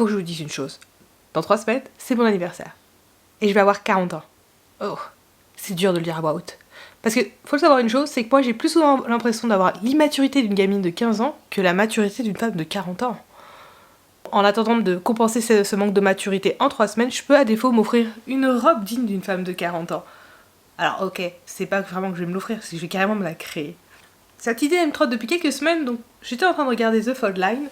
faut que je vous dise une chose. Dans 3 semaines, c'est mon anniversaire. Et je vais avoir 40 ans. Oh, c'est dur de le dire à voix haute. Parce que, faut savoir une chose, c'est que moi j'ai plus souvent l'impression d'avoir l'immaturité d'une gamine de 15 ans que la maturité d'une femme de 40 ans. En attendant de compenser ce manque de maturité en 3 semaines, je peux à défaut m'offrir une robe digne d'une femme de 40 ans. Alors ok, c'est pas vraiment que je vais me l'offrir, c'est que je vais carrément me la créer. Cette idée elle me trotte depuis quelques semaines, donc j'étais en train de regarder The Fold Line.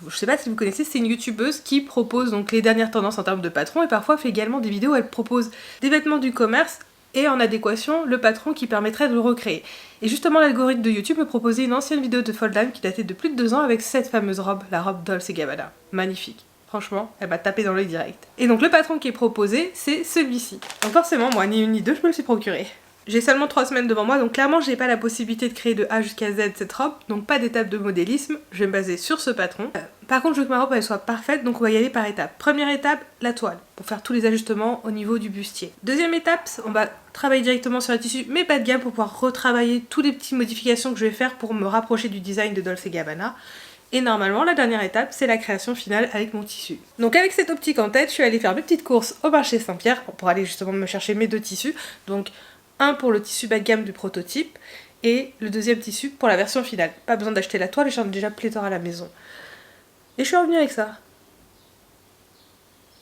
Je sais pas si vous connaissez, c'est une youtubeuse qui propose donc les dernières tendances en termes de patron et parfois fait également des vidéos où elle propose des vêtements du commerce et en adéquation le patron qui permettrait de le recréer. Et justement l'algorithme de YouTube me proposait une ancienne vidéo de Fold Line qui datait de plus de 2 ans avec cette fameuse robe, la robe Dolce & Gabbana. Magnifique. Franchement, elle m'a tapé dans l'œil direct. Et donc le patron qui est proposé, c'est celui-ci. Donc forcément, moi, ni une ni deux, je me le suis procuré. J'ai seulement 3 semaines devant moi, donc clairement, j'ai pas la possibilité de créer de A jusqu'à Z cette robe, donc pas d'étape de modélisme, je vais me baser sur ce patron. Par contre, je veux que ma robe elle soit parfaite, donc on va y aller par étapes. Première étape, la toile, pour faire tous les ajustements au niveau du bustier. Deuxième étape, on va travailler directement sur le tissu, mais pas de gamme, pour pouvoir retravailler toutes les petites modifications que je vais faire pour me rapprocher du design de Dolce & Gabbana. Et normalement, la dernière étape, c'est la création finale avec mon tissu. Donc avec cette optique en tête, je suis allée faire mes petites courses au marché Saint-Pierre pour aller justement me chercher mes 2 tissus. Donc un pour le tissu bas de gamme du prototype et le deuxième tissu pour la version finale. Pas besoin d'acheter la toile, j'en ai déjà pléthore à la maison. Et je suis revenue avec ça.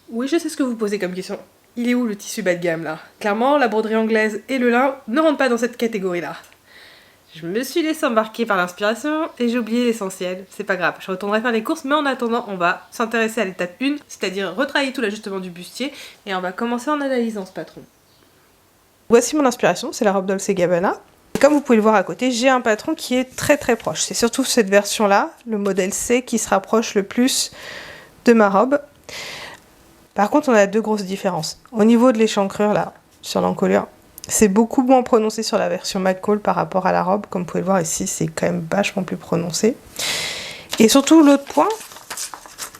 Oui, je sais ce que vous posez comme question. Il est où le tissu bas de gamme là? Clairement, la broderie anglaise et le lin ne rentrent pas dans cette catégorie là. Je me suis laissée embarquer par l'inspiration et j'ai oublié l'essentiel. C'est pas grave, je retournerai faire les courses, mais en attendant, on va s'intéresser à l'étape 1, c'est-à-dire retravailler tout l'ajustement du bustier, et on va commencer en analysant ce patron. Voici mon inspiration, c'est la robe Dolce & Gabbana. Et comme vous pouvez le voir à côté, j'ai un patron qui est très très proche. C'est surtout cette version-là, le modèle C, qui se rapproche le plus de ma robe. Par contre, on a 2 grosses différences. Au niveau de l'échancrure, là, sur l'encolure, c'est beaucoup moins prononcé sur la version McCall par rapport à la robe. Comme vous pouvez le voir ici, c'est quand même vachement plus prononcé. Et surtout, l'autre point,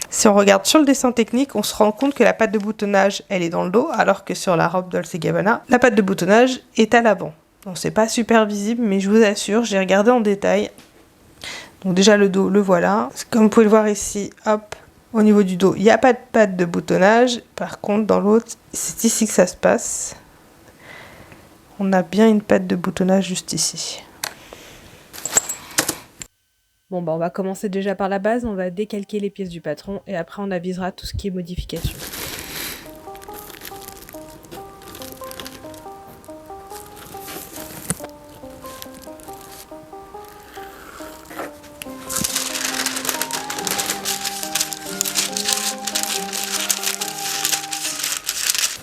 si on regarde sur le dessin technique, on se rend compte que la patte de boutonnage, elle est dans le dos, alors que sur la robe Dolce & Gabbana, la patte de boutonnage est à l'avant. Donc c'est pas super visible, mais je vous assure, j'ai regardé en détail. Donc déjà le dos, le voilà. Comme vous pouvez le voir ici, hop, au niveau du dos, il n'y a pas de patte de boutonnage. Par contre, dans l'autre, c'est ici que ça se passe. On a bien une patte de boutonnage juste ici. Bon bah on va commencer déjà par la base, on va décalquer les pièces du patron et après on avisera tout ce qui est modification.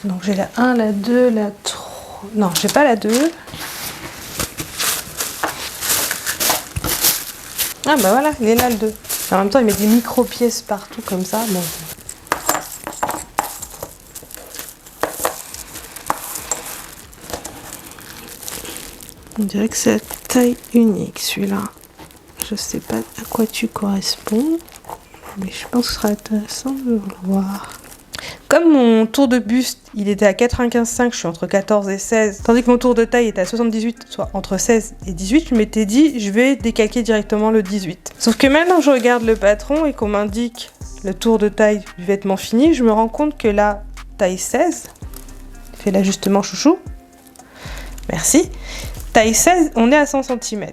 Donc j'ai la 1, la 2, la 3... Non, j'ai pas la 2. Ah bah voilà, il est là le 2. En même temps, il met des micro-pièces partout comme ça. Bon. On dirait que c'est la taille unique celui-là. Je sais pas à quoi tu corresponds, mais je pense que ce sera intéressant de le voir. Comme mon tour de buste, il était à 95,5, je suis entre 14 et 16, tandis que mon tour de taille était à 78, soit entre 16 et 18, je m'étais dit, je vais décalquer directement le 18. Sauf que maintenant je regarde le patron et qu'on m'indique le tour de taille du vêtement fini, je me rends compte que la taille 16, fais l'ajustement chouchou, merci, taille 16, on est à 100 cm.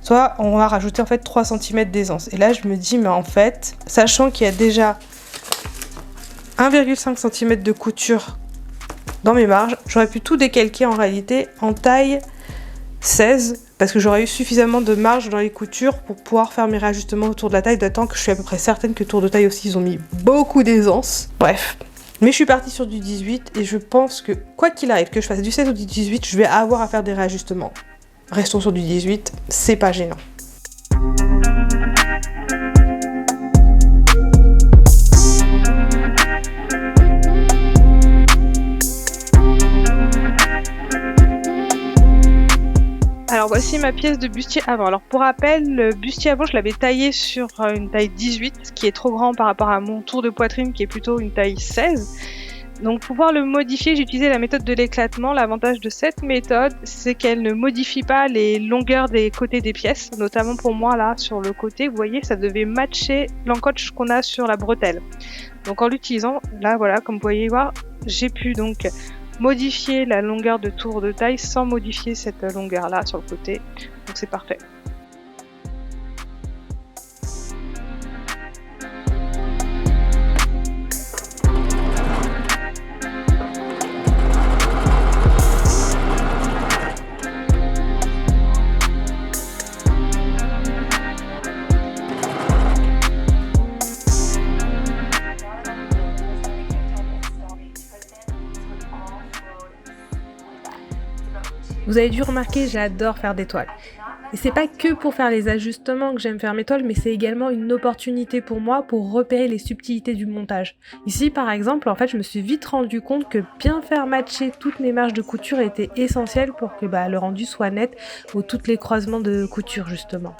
Soit on va rajouter en fait 3 cm d'aisance. Et là je me dis, mais en fait, sachant qu'il y a déjà 1,5 cm de couture dans mes marges, j'aurais pu tout décalquer en réalité en taille 16 parce que j'aurais eu suffisamment de marge dans les coutures pour pouvoir faire mes réajustements autour de la taille, d'autant que je suis à peu près certaine que tour de taille aussi ils ont mis beaucoup d'aisance. Bref, mais je suis partie sur du 18 et je pense que quoi qu'il arrive, que je fasse du 16 ou du 18, je vais avoir à faire des réajustements. Restons sur du 18, c'est pas gênant. Alors voici ma pièce de bustier avant. Alors pour rappel, le bustier avant je l'avais taillé sur une taille 18, ce qui est trop grand par rapport à mon tour de poitrine qui est plutôt une taille 16. Donc pour pouvoir le modifier, j'ai utilisé la méthode de l'éclatement. L'avantage de cette méthode, c'est qu'elle ne modifie pas les longueurs des côtés des pièces. Notamment pour moi là, sur le côté, vous voyez, ça devait matcher l'encoche qu'on a sur la bretelle. Donc en l'utilisant, là voilà, comme vous pouvez voir, j'ai pu donc modifier la longueur de tour de taille sans modifier cette longueur là sur le côté. Donc c'est parfait. Vous avez dû remarquer, j'adore faire des toiles. Et c'est pas que pour faire les ajustements que j'aime faire mes toiles, mais c'est également une opportunité pour moi pour repérer les subtilités du montage. Ici par exemple, en fait, je me suis vite rendu compte que bien faire matcher toutes mes marges de couture était essentiel pour que le rendu soit net ou tous les croisements de couture justement.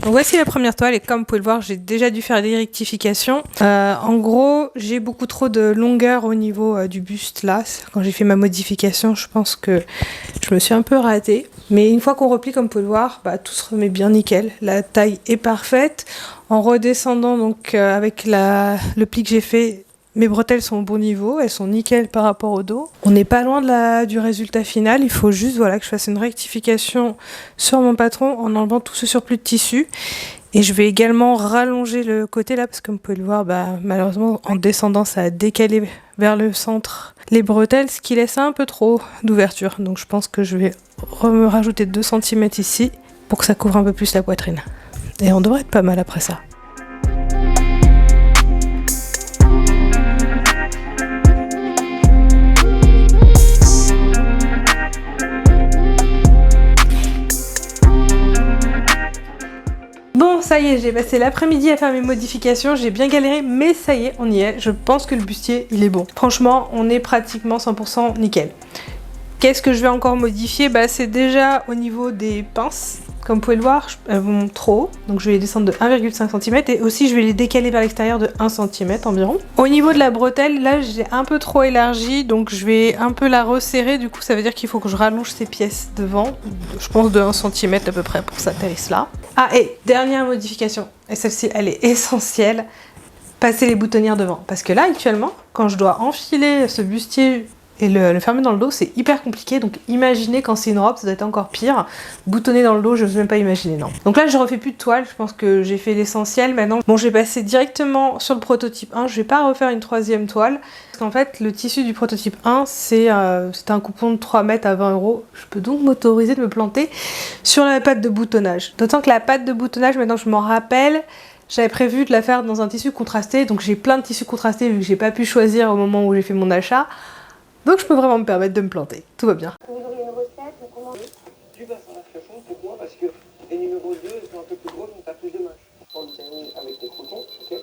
Donc voici la première toile et comme vous pouvez le voir, j'ai déjà dû faire des rectifications. En gros, j'ai beaucoup trop de longueur au niveau du buste là. Quand j'ai fait ma modification, je pense que je me suis un peu ratée. Mais une fois qu'on replie, comme vous pouvez le voir, tout se remet bien nickel. La taille est parfaite. En redescendant donc avec le pli que j'ai fait, mes bretelles sont au bon niveau, elles sont nickel par rapport au dos. On n'est pas loin du résultat final, il faut juste que je fasse une rectification sur mon patron en enlevant tout ce surplus de tissu. Et je vais également rallonger le côté là, parce que comme vous pouvez le voir, malheureusement en descendant ça a décalé vers le centre les bretelles, ce qui laisse un peu trop d'ouverture. Donc je pense que je vais me rajouter 2 cm ici pour que ça couvre un peu plus la poitrine. Et on devrait être pas mal après ça. Bon, ça y est, j'ai passé l'après-midi à faire mes modifications, j'ai bien galéré, mais ça y est, on y est. Je pense que le bustier, il est bon. Franchement, on est pratiquement 100% nickel. Qu'est-ce que je vais encore modifier? C'est déjà au niveau des pinces. Comme vous pouvez le voir, elles vont trop haut, donc je vais les descendre de 1,5 cm et aussi je vais les décaler vers l'extérieur de 1 cm environ. Au niveau de la bretelle, là j'ai un peu trop élargi, donc je vais un peu la resserrer, du coup ça veut dire qu'il faut que je rallonge ces pièces devant, je pense de 1 cm à peu près pour cette tarisse là. Ah et dernière modification, et celle-ci elle est essentielle, passer les boutonnières devant. Parce que là actuellement, quand je dois enfiler ce bustier et le fermer dans le dos, c'est hyper compliqué, donc imaginez quand c'est une robe, ça doit être encore pire. Boutonner dans le dos, je n'ose même pas imaginer, non. Donc là, je refais plus de toile, je pense que j'ai fait l'essentiel. Maintenant, bon, je vais passer directement sur le prototype 1, je vais pas refaire une 3e toile. Parce qu'en fait, le tissu du prototype 1, c'est un coupon de 3 mètres à 20 €. Je peux donc m'autoriser de me planter sur la pâte de boutonnage. D'autant que la pâte de boutonnage, maintenant je m'en rappelle, j'avais prévu de la faire dans un tissu contrasté, donc j'ai plein de tissus contrastés vu que j'ai pas pu choisir au moment où j'ai fait mon achat. Donc je peux vraiment me permettre de me planter, tout va bien. Vous auriez une recette ou comment? Du bassin à crachon, pourquoi? Parce que les numéros 2 sont un peu plus gros, donc t'as plus de mains. On le termine avec des croutons, ok?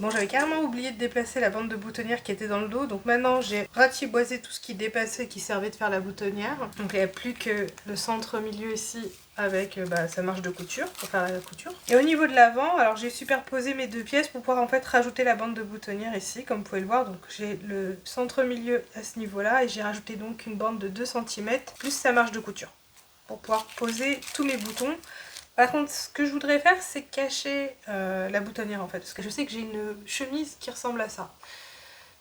Bon, j'avais carrément oublié de déplacer la bande de boutonnière qui était dans le dos, donc maintenant j'ai ratiboisé tout ce qui dépassait, qui servait de faire la boutonnière. Donc il n'y a plus que le centre milieu ici avec sa marge de couture pour faire la couture. Et au niveau de l'avant, alors j'ai superposé mes 2 pièces pour pouvoir en fait rajouter la bande de boutonnière ici, comme vous pouvez le voir. Donc j'ai le centre milieu à ce niveau-là et j'ai rajouté donc une bande de 2 cm plus sa marge de couture pour pouvoir poser tous mes boutons. Par contre, ce que je voudrais faire, c'est cacher la boutonnière en fait, parce que je sais que j'ai une chemise qui ressemble à ça.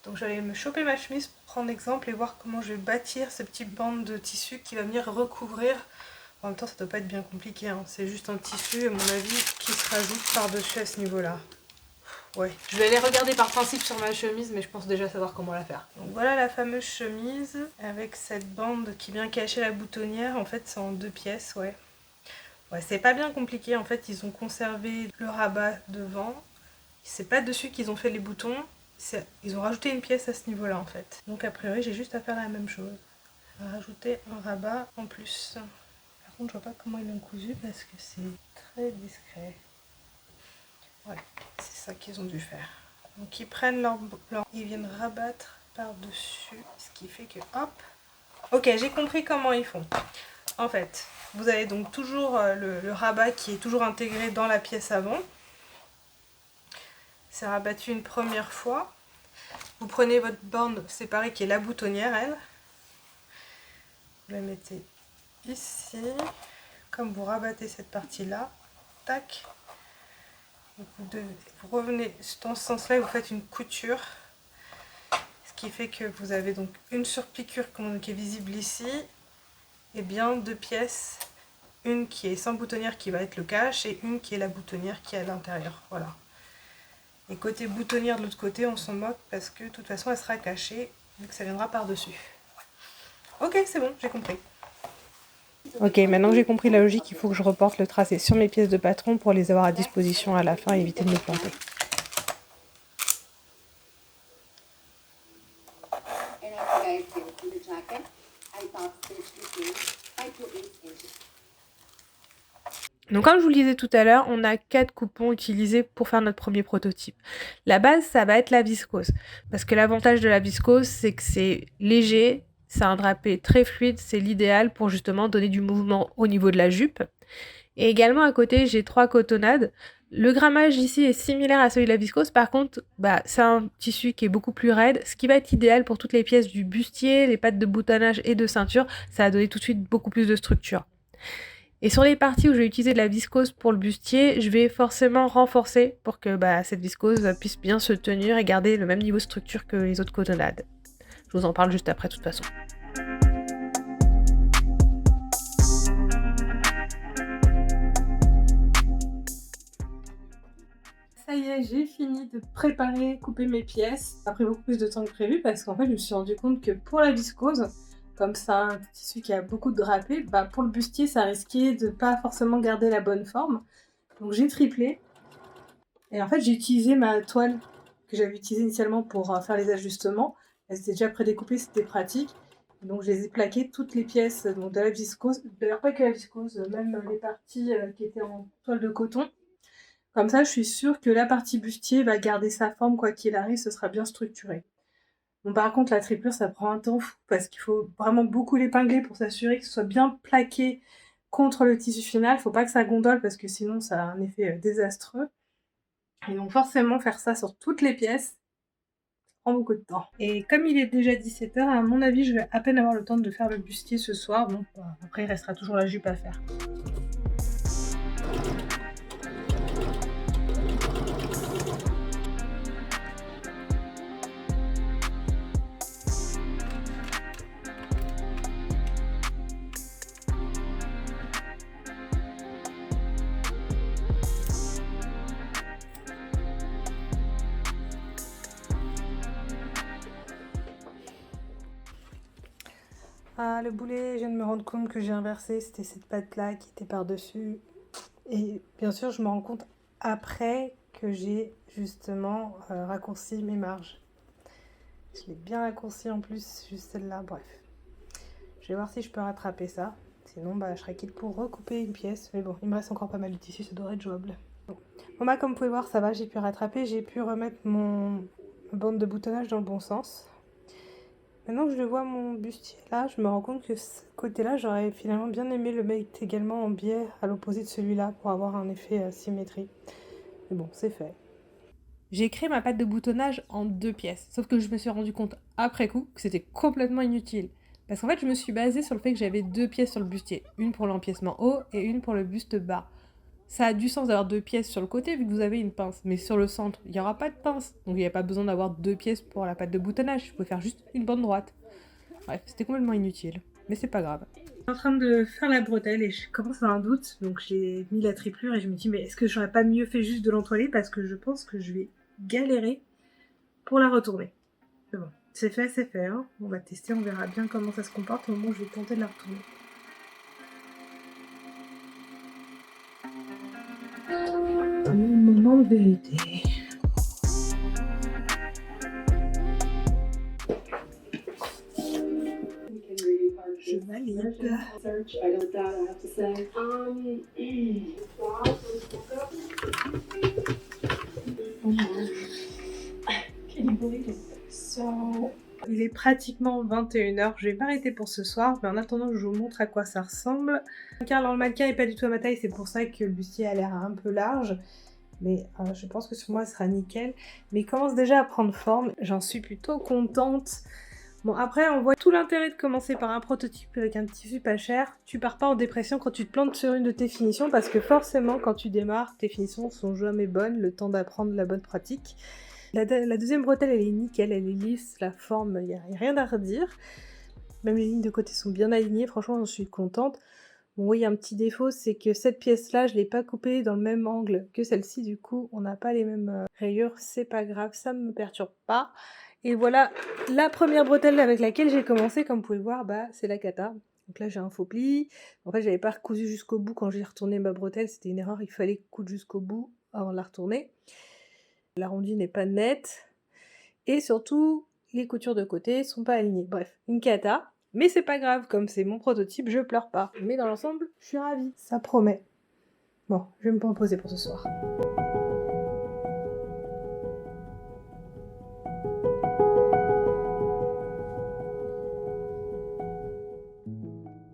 Donc j'allais me choper ma chemise pour prendre exemple et voir comment je vais bâtir ces petites bandes de tissu qui va venir recouvrir. En même temps, ça doit pas être bien compliqué, hein. C'est juste un tissu, à mon avis, qui se rajoute par-dessus à ce niveau-là. Ouais, je vais aller regarder par principe sur ma chemise, mais je pense déjà savoir comment la faire. Donc voilà la fameuse chemise avec cette bande qui vient cacher la boutonnière. En fait, c'est en 2 pièces, ouais. Ouais, c'est pas bien compliqué, en fait, ils ont conservé le rabat devant. C'est pas dessus qu'ils ont fait les boutons, ils ont rajouté une pièce à ce niveau-là, en fait. Donc a priori, j'ai juste à faire la même chose. Rajouter un rabat en plus. Par contre, je vois pas comment ils l'ont cousu parce que c'est très discret. Voilà, c'est ça qu'ils ont dû faire. Donc ils prennent ils viennent rabattre par-dessus, ce qui fait que hop. Ok, j'ai compris comment ils font. En fait, Vous avez donc toujours le rabat qui est toujours intégré dans la pièce avant. C'est rabattu une première fois. Vous prenez votre borne séparée qui est la boutonnière, elle. Vous la mettez ici. Comme vous rabattez cette partie-là, tac. Vous revenez dans ce sens-là et vous faites une couture. Ce qui fait que vous avez donc une surpiqûre qui est visible ici. Et bien 2 pièces. Une qui est sans boutonnière qui va être le cache et une qui est la boutonnière qui est à l'intérieur. Voilà. Et côté boutonnière de l'autre côté, on s'en moque parce que de toute façon elle sera cachée vu que ça viendra par-dessus. Ok, c'est bon, j'ai compris. Ok, maintenant que j'ai compris la logique, il faut que je reporte le tracé sur mes pièces de patron pour les avoir à disposition à la fin et éviter de me planter. Donc comme je vous le disais tout à l'heure, on a 4 coupons utilisés pour faire notre premier prototype. La base, ça va être la viscose. Parce que l'avantage de la viscose, c'est que c'est léger, c'est un drapé très fluide, c'est l'idéal pour justement donner du mouvement au niveau de la jupe. Et également à côté, j'ai 3 cotonnades. Le grammage ici est similaire à celui de la viscose, par contre, c'est un tissu qui est beaucoup plus raide, ce qui va être idéal pour toutes les pièces du bustier, les pattes de boutonnage et de ceinture, ça va donner tout de suite beaucoup plus de structure. Et sur les parties où je vais utiliser de la viscose pour le bustier, je vais forcément renforcer pour que cette viscose puisse bien se tenir et garder le même niveau de structure que les autres cotonnades. Je vous en parle juste après de toute façon. Ça y est, j'ai fini de préparer, couper mes pièces. Ça a pris beaucoup plus de temps que prévu parce qu'en fait je me suis rendu compte que pour la viscose, comme c'est un tissu qui a beaucoup de drapés, pour le bustier ça risquait de pas forcément garder la bonne forme. Donc j'ai triplé. Et en fait j'ai utilisé ma toile que j'avais utilisée initialement pour faire les ajustements. Elle était déjà prédécoupée, c'était pratique. Donc je les ai plaquées toutes les pièces donc, de la viscose. D'ailleurs pas que la viscose, même les parties qui étaient en toile de coton. Comme ça je suis sûre que la partie bustier va garder sa forme quoi qu'il arrive, ce sera bien structuré. Bon, par contre, la triplure, ça prend un temps fou parce qu'il faut vraiment beaucoup l'épingler pour s'assurer que ce soit bien plaqué contre le tissu final. Faut pas que ça gondole parce que sinon, ça a un effet désastreux. Et donc, forcément, faire ça sur toutes les pièces, ça prend beaucoup de temps. Et comme il est déjà 17h, à mon avis, je vais à peine avoir le temps de faire le bustier ce soir. Bon, après, il restera toujours la jupe à faire. Ah, le boulet, je viens de me rendre compte que j'ai inversé, c'était cette patte-là qui était par-dessus. Et bien sûr, je me rends compte après que j'ai justement raccourci mes marges. Je l'ai bien raccourci en plus, juste celle-là, bref. Je vais voir si je peux rattraper ça. Sinon, je serai quitte pour recouper une pièce. Mais bon, il me reste encore pas mal de tissu, ça devrait être jouable. Bon, comme vous pouvez voir, ça va, j'ai pu rattraper. J'ai pu remettre mon bande de boutonnage dans le bon sens. Maintenant que je vois mon bustier là, je me rends compte que ce côté-là, j'aurais finalement bien aimé le mettre également en biais à l'opposé de celui-là pour avoir un effet symétrie. Mais bon, c'est fait. J'ai créé ma patte de boutonnage en 2 pièces, sauf que je me suis rendu compte après coup que c'était complètement inutile. Parce qu'en fait, je me suis basée sur le fait que j'avais 2 pièces sur le bustier, une pour l'empiècement haut et une pour le buste bas. Ça a du sens d'avoir 2 pièces sur le côté vu que vous avez une pince, mais sur le centre, il n'y aura pas de pince. Donc il n'y a pas besoin d'avoir 2 pièces pour la patte de boutonnage, je pouvais faire juste une bande droite. Bref, c'était complètement inutile, mais c'est pas grave. Je suis en train de faire la bretelle et je commence à avoir un doute, donc j'ai mis la triplure et je me dis mais est-ce que j'aurais pas mieux fait juste de l'entoiler parce que je pense que je vais galérer pour la retourner. Mais bon, c'est fait, hein. On va tester, on verra bien comment ça se comporte au moment où je vais tenter de la retourner. Un moment de vérité. Je valide. Can you believe it? So Il est pratiquement 21h, je vais m'arrêter pour ce soir, mais en attendant je vous montre à quoi ça ressemble. Car le mannequin est pas du tout à ma taille, c'est pour ça que le bustier a l'air un peu large. Mais je pense que sur moi ce sera nickel. Mais il commence déjà à prendre forme, j'en suis plutôt contente. Bon après on voit tout l'intérêt de commencer par un prototype avec un tissu pas cher. Tu pars pas en dépression quand tu te plantes sur une de tes finitions parce que forcément quand tu démarres, tes finitions sont jamais bonnes, le temps d'apprendre la bonne pratique. La deuxième bretelle elle est nickel, elle est lisse, la forme, il n'y a rien à redire. Même les lignes de côté sont bien alignées, franchement j'en suis contente. Bon oui, un petit défaut, c'est que cette pièce-là, je l'ai pas coupée dans le même angle que celle-ci, du coup on n'a pas les mêmes rayures, c'est pas grave, ça me perturbe pas. Et voilà, la première bretelle avec laquelle j'ai commencé, comme vous pouvez voir, c'est la cata. Donc là j'ai un faux pli, en fait j'avais pas recousu jusqu'au bout quand j'ai retourné ma bretelle, c'était une erreur, il fallait coudre jusqu'au bout avant de la retourner. L'arrondi n'est pas net, et surtout les coutures de côté sont pas alignées. Bref, une cata. Mais c'est pas grave, comme c'est mon prototype, je pleure pas. Mais dans l'ensemble, je suis ravie, ça promet. Bon, je vais me reposer pour ce soir.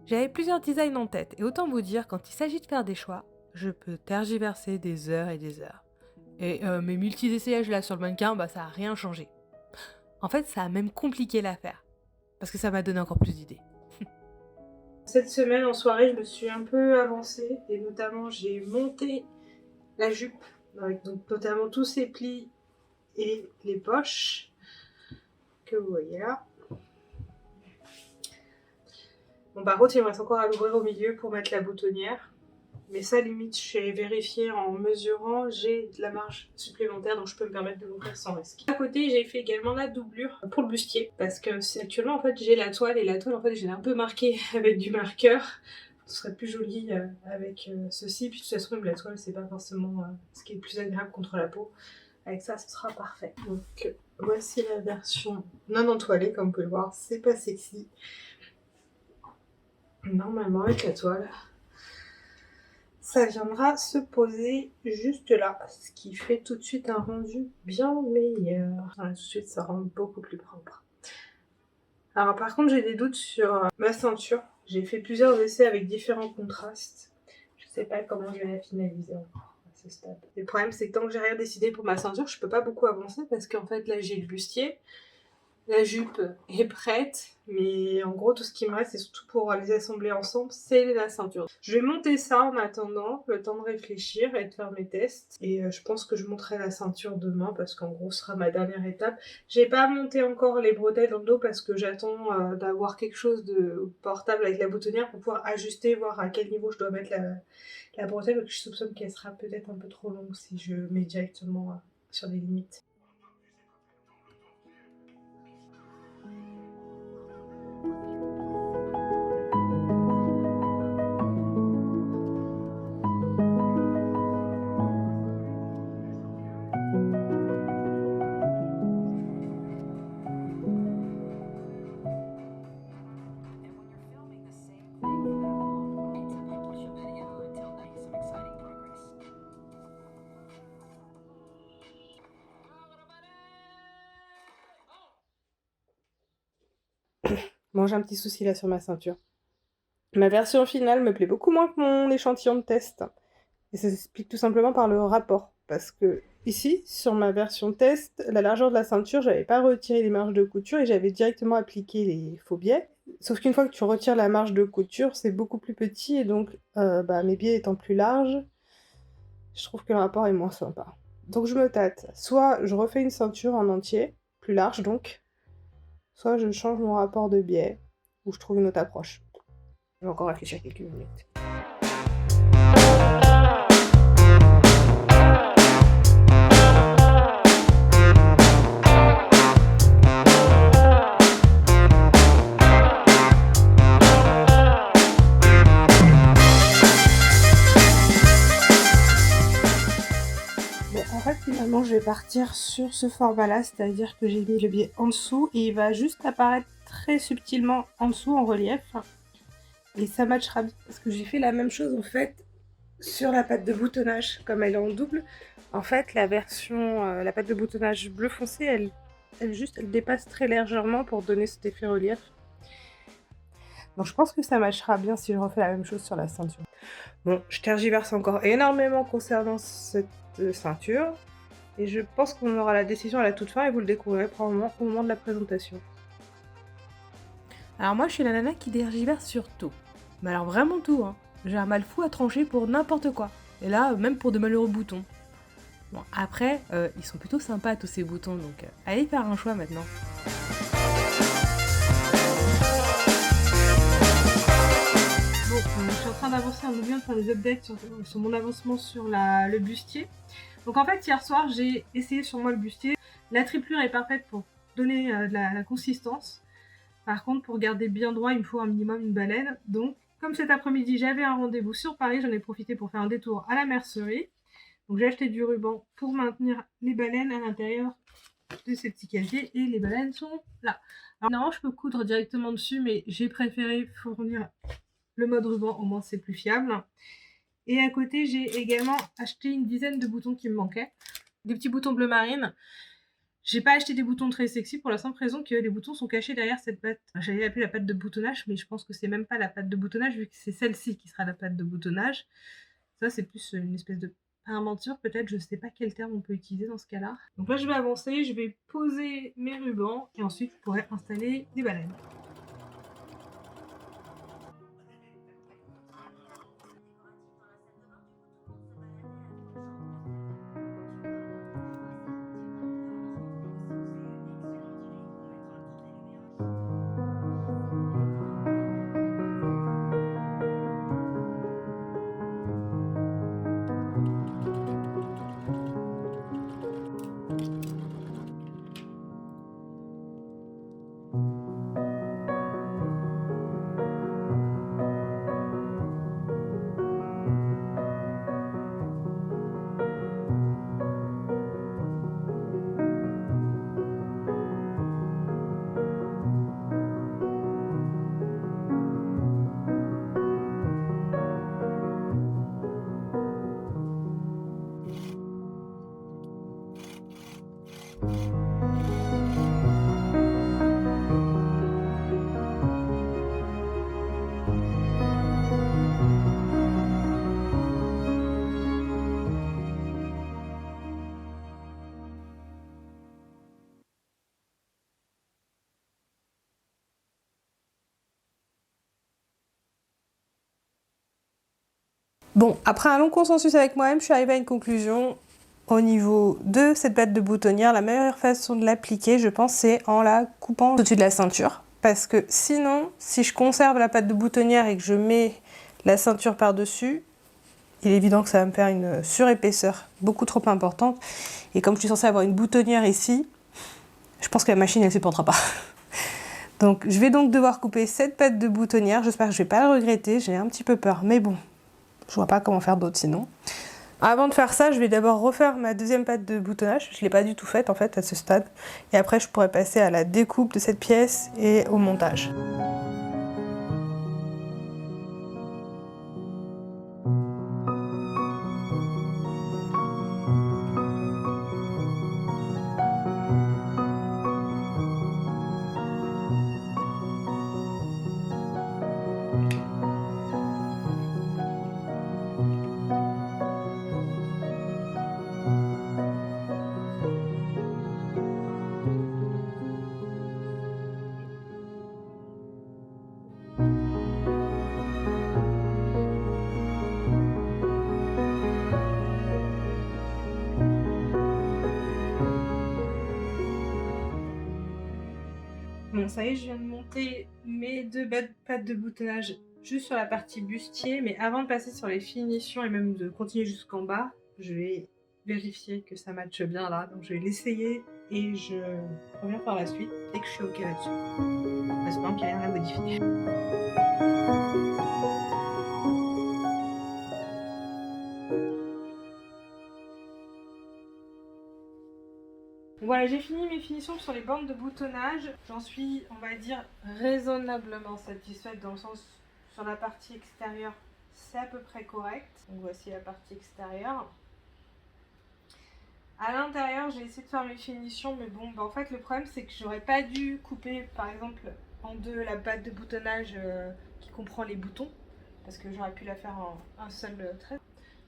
J'avais plusieurs designs en tête, et autant vous dire, quand il s'agit de faire des choix, je peux tergiverser des heures et des heures. Et mes multi-essayages là sur le mannequin, ça a rien changé. En fait, ça a même compliqué l'affaire. Parce que ça m'a donné encore plus d'idées. Cette semaine, en soirée, je me suis un peu avancée. Et notamment, j'ai monté la jupe. Avec donc, notamment tous ces plis et les poches. Que vous voyez là. Bon, par contre, il me reste encore à l'ouvrir au milieu pour mettre la boutonnière. Mais ça, limite, j'ai vérifié en mesurant, j'ai de la marge supplémentaire, donc je peux me permettre de l'ouvrir sans risque. À côté, j'ai fait également la doublure pour le bustier, parce que actuellement, en fait, j'ai la toile, et la toile, en fait, je l'ai un peu marquée avec du marqueur. Ce serait plus joli avec ceci, puis de toute façon, même la toile, c'est pas forcément ce qui est le plus agréable contre la peau. Avec ça, ce sera parfait. Donc, voici la version non entoilée, comme vous pouvez le voir, c'est pas sexy. Normalement, avec la toile, ça viendra se poser juste là, ce qui fait tout de suite un rendu bien meilleur. Tout de suite, ça rend beaucoup plus propre. Alors par contre, j'ai des doutes sur ma ceinture. J'ai fait plusieurs essais avec différents contrastes. Je sais pas comment je vais la finaliser encore à ce stade. Et le problème, c'est que tant que j'ai rien décidé pour ma ceinture, je peux pas beaucoup avancer parce qu'en fait, là, j'ai le bustier. La jupe est prête, mais en gros tout ce qui me reste, c'est surtout pour les assembler ensemble, c'est la ceinture. Je vais monter ça en attendant, le temps de réfléchir et de faire mes tests. Et je pense que je monterai la ceinture demain parce qu'en gros ce sera ma dernière étape. J'ai pas monté encore les bretelles dans le dos parce que j'attends d'avoir quelque chose de portable avec la boutonnière pour pouvoir ajuster, voir à quel niveau je dois mettre la bretelle. Donc je soupçonne qu'elle sera peut-être un peu trop longue si je mets directement sur des limites. Bon, j'ai un petit souci là sur ma ceinture. Ma version finale me plaît beaucoup moins que mon échantillon de test. Et ça s'explique tout simplement par le rapport. Parce que ici, sur ma version test, la largeur de la ceinture, j'avais pas retiré les marges de couture et j'avais directement appliqué les faux biais. Sauf qu'une fois que tu retires la marge de couture, c'est beaucoup plus petit et donc mes biais étant plus larges, je trouve que le rapport est moins sympa. Donc je me tâte. Soit je refais une ceinture en entier, plus large donc, soit je change mon rapport de biais, ou je trouve une autre approche. Je vais encore réfléchir quelques minutes. Finalement, je vais partir sur ce format-là, c'est-à-dire que j'ai mis le biais en dessous et il va juste apparaître très subtilement en dessous en relief. Et ça matchera bien parce que j'ai fait la même chose en fait sur la patte de boutonnage, comme elle est en double. En fait, la version, la patte de boutonnage bleu foncé, elle elle dépasse très légèrement pour donner cet effet relief. Donc je pense que ça matchera bien si je refais la même chose sur la ceinture. Bon, je tergiverse encore énormément concernant cette ceinture. Et je pense qu'on aura la décision à la toute fin et vous le découvrirez probablement au moment de la présentation. Alors moi je suis la nana qui tergiverse sur tout. Mais alors vraiment tout, hein. J'ai un mal fou à trancher pour n'importe quoi. Et là, même pour de malheureux boutons. Bon, après, ils sont plutôt sympas tous ces boutons, donc allez faire un choix maintenant. Bon, je suis en train d'avancer en oubliant de faire des updates sur mon avancement sur le bustier. Donc en fait, hier soir, j'ai essayé sur moi le bustier. La triplure est parfaite pour donner de la consistance. Par contre, pour garder bien droit, il me faut un minimum une baleine. Donc, comme cet après-midi, j'avais un rendez-vous sur Paris, j'en ai profité pour faire un détour à la mercerie. Donc j'ai acheté du ruban pour maintenir les baleines à l'intérieur de ces petits casiers et les baleines sont là. Alors normalement, je peux coudre directement dessus, mais j'ai préféré fournir le mode ruban, au moins c'est plus fiable. Et à côté, j'ai également acheté une dizaine de boutons qui me manquaient. Des petits boutons bleu marine. J'ai pas acheté des boutons très sexy pour la simple raison que les boutons sont cachés derrière cette patte. J'allais l'appeler la patte de boutonnage, mais je pense que c'est même pas la patte de boutonnage vu que c'est celle-ci qui sera la patte de boutonnage. Ça, c'est plus une espèce de peinture, peut-être, je sais pas quel terme on peut utiliser dans ce cas-là. Donc là, je vais avancer, je vais poser mes rubans et ensuite je pourrai installer des baleines. Bon, après un long consensus avec moi-même, je suis arrivée à une conclusion. Au niveau de cette patte de boutonnière, la meilleure façon de l'appliquer, je pense, c'est en la coupant au-dessus de la ceinture. Parce que sinon, si je conserve la patte de boutonnière et que je mets la ceinture par-dessus, il est évident que ça va me faire une surépaisseur beaucoup trop importante. Et comme je suis censée avoir une boutonnière ici, je pense que la machine, elle ne supportera pas. Donc, je vais donc devoir couper cette patte de boutonnière. J'espère que je ne vais pas le regretter. J'ai un petit peu peur, mais bon, je vois pas comment faire d'autre sinon. Avant de faire ça, je vais d'abord refaire ma deuxième patte de boutonnage. Je ne l'ai pas du tout faite en fait à ce stade. Et après, je pourrais passer à la découpe de cette pièce et au montage. Bon, ça y est, je viens de monter mes deux pattes de boutonnage juste sur la partie bustier, mais avant de passer sur les finitions et même de continuer jusqu'en bas, je vais vérifier que ça matche bien là. Donc je vais l'essayer et je reviens par la suite dès que je suis ok là-dessus. En espérant qu'il n'y a rien à modifier. Voilà, j'ai fini mes finitions sur les bandes de boutonnage. J'en suis, on va dire, raisonnablement satisfaite dans le sens, sur la partie extérieure, c'est à peu près correct. Donc voici la partie extérieure. À l'intérieur, j'ai essayé de faire mes finitions, mais bon, en fait, le problème, c'est que j'aurais pas dû couper, par exemple, en deux la batte de boutonnage qui comprend les boutons, parce que j'aurais pu la faire en un seul trait.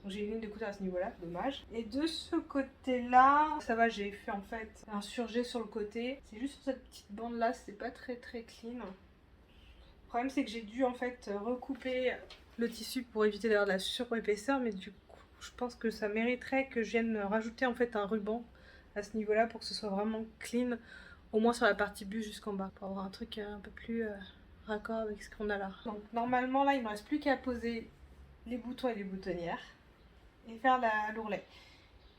Donc j'ai une ligne de couture à ce niveau-là, dommage. Et de ce côté-là, ça va, j'ai fait en fait un surjet sur le côté. C'est juste sur cette petite bande-là, c'est pas très clean. Le problème, c'est que j'ai dû en fait recouper le tissu pour éviter d'avoir de la surépaisseur, mais du coup, je pense que ça mériterait que je vienne rajouter en fait un ruban à ce niveau-là pour que ce soit vraiment clean, au moins sur la partie buste jusqu'en bas, pour avoir un truc un peu plus raccord avec ce qu'on a là. Donc normalement là, il me reste plus qu'à poser les boutons et les boutonnières et faire l'ourlet.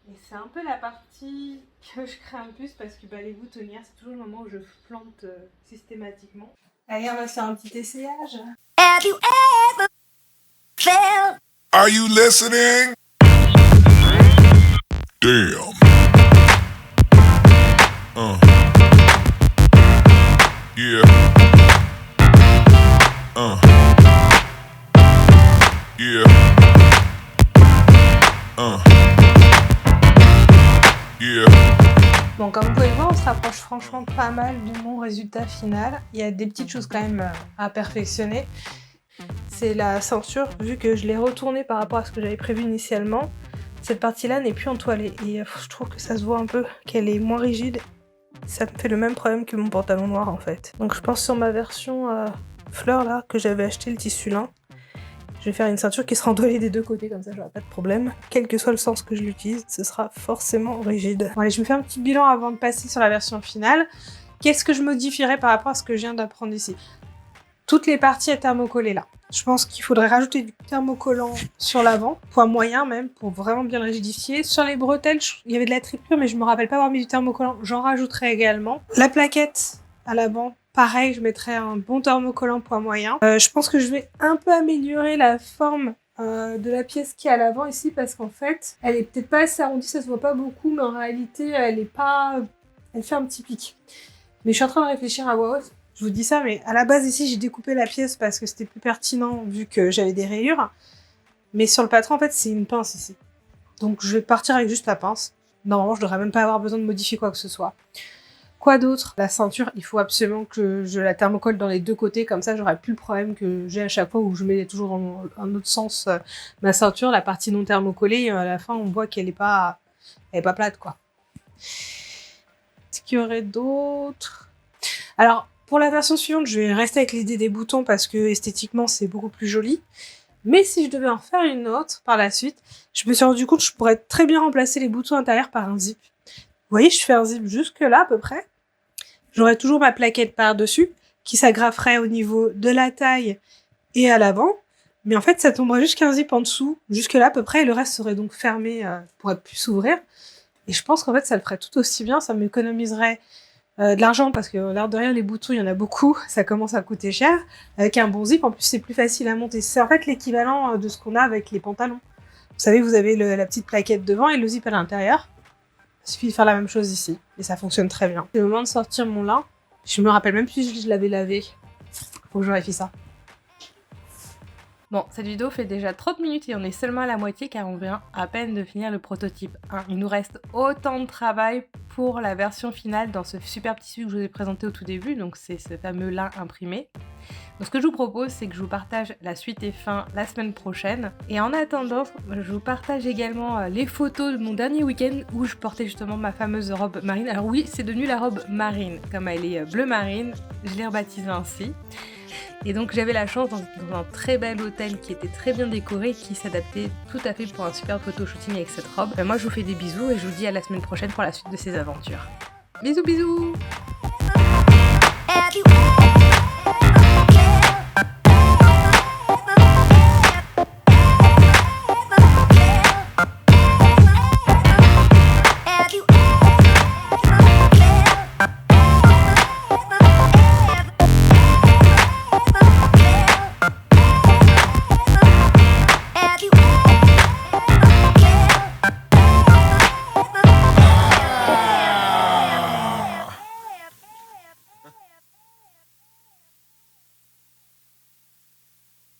Et c'est un peu la partie que je crains le plus parce que les boutonnières, c'est toujours le moment où je plante systématiquement. Allez, on va faire un petit essayage. Have you ever felt? Are you listening? Damn. Yeah. Yeah. Yeah. Bon, comme vous pouvez le voir, on se rapproche franchement pas mal de mon résultat final. Il y a des petites choses quand même à perfectionner. C'est la ceinture, vu que je l'ai retournée par rapport à ce que j'avais prévu initialement. Cette partie-là n'est plus entoilée et je trouve que ça se voit un peu qu'elle est moins rigide. Ça me fait le même problème que mon pantalon noir en fait. Donc je pense sur ma version fleur là, que j'avais acheté le tissu lin, je vais faire une ceinture qui sera entoilée des deux côtés, comme ça j'aurai pas de problème. Quel que soit le sens que je l'utilise, ce sera forcément rigide. Bon, allez, je me fais un petit bilan avant de passer sur la version finale. Qu'est-ce que je modifierais par rapport à ce que je viens d'apprendre ici? Toutes les parties à thermocoller là. Je pense qu'il faudrait rajouter du thermocollant sur l'avant, poids moyen même, pour vraiment bien le rigidifier. Sur les bretelles, il y avait de la tripure, mais je me rappelle pas avoir mis du thermocollant. J'en rajouterai également. La plaquette à l'avant, pareil, je mettrai un bon thermocollant poids moyen. Je pense que je vais un peu améliorer la forme de la pièce qui est à l'avant ici, parce qu'en fait, elle est peut-être pas assez arrondie, ça se voit pas beaucoup, mais en réalité, elle fait un petit pic. Mais je suis en train de réfléchir à voix haute. Je vous dis ça, mais à la base ici, j'ai découpé la pièce parce que c'était plus pertinent vu que j'avais des rayures. Mais sur le patron, en fait, c'est une pince ici. Donc je vais partir avec juste la pince. Normalement, je devrais même pas avoir besoin de modifier quoi que ce soit. Quoi d'autre? La ceinture, il faut absolument que je la thermocolle dans les deux côtés, comme ça j'aurai plus le problème que j'ai à chaque fois où je mets toujours dans un autre sens ma ceinture, la partie non thermocollée, à la fin on voit qu'elle est pas plate quoi. Est-ce qu'il y aurait d'autres? Alors, pour la version suivante, je vais rester avec l'idée des boutons parce que esthétiquement c'est beaucoup plus joli. Mais si je devais en faire une autre par la suite, je me suis rendu compte que je pourrais très bien remplacer les boutons intérieurs par un zip. Vous voyez, je fais un zip jusque là à peu près. J'aurais toujours ma plaquette par-dessus qui s'agraferait au niveau de la taille et à l'avant. Mais en fait, ça tomberait jusqu'à un zip en dessous, jusque là à peu près, et le reste serait donc fermé pour plus s'ouvrir. Et je pense qu'en fait, ça le ferait tout aussi bien, ça m'économiserait de l'argent parce que l'air de rien, les boutons, il y en a beaucoup, ça commence à coûter cher. Avec un bon zip, en plus, c'est plus facile à monter. C'est en fait l'équivalent de ce qu'on a avec les pantalons. Vous savez, vous avez la petite plaquette devant et le zip à l'intérieur. Il suffit de faire la même chose ici et ça fonctionne très bien. C'est le moment de sortir mon lin. Je me rappelle même plus si je l'avais lavé. Faut que je vérifie ça. Bon, cette vidéo fait déjà 30 minutes et on est seulement à la moitié car on vient à peine de finir le prototype 1. Il nous reste autant de travail pour la version finale dans ce superbe tissu que je vous ai présenté au tout début, donc c'est ce fameux lin imprimé. Donc ce que je vous propose, c'est que je vous partage la suite et fin la semaine prochaine. Et en attendant, je vous partage également les photos de mon dernier week-end où je portais justement ma fameuse robe marine. Alors oui, c'est devenu la robe marine. Comme elle est bleu marine, je l'ai rebaptisée ainsi. Et donc j'avais la chance dans un très bel hôtel qui était très bien décoré, qui s'adaptait tout à fait pour un super photo-shooting avec cette robe. Moi je vous fais des bisous et je vous dis à la semaine prochaine pour la suite de ces aventures. Bisous bisous!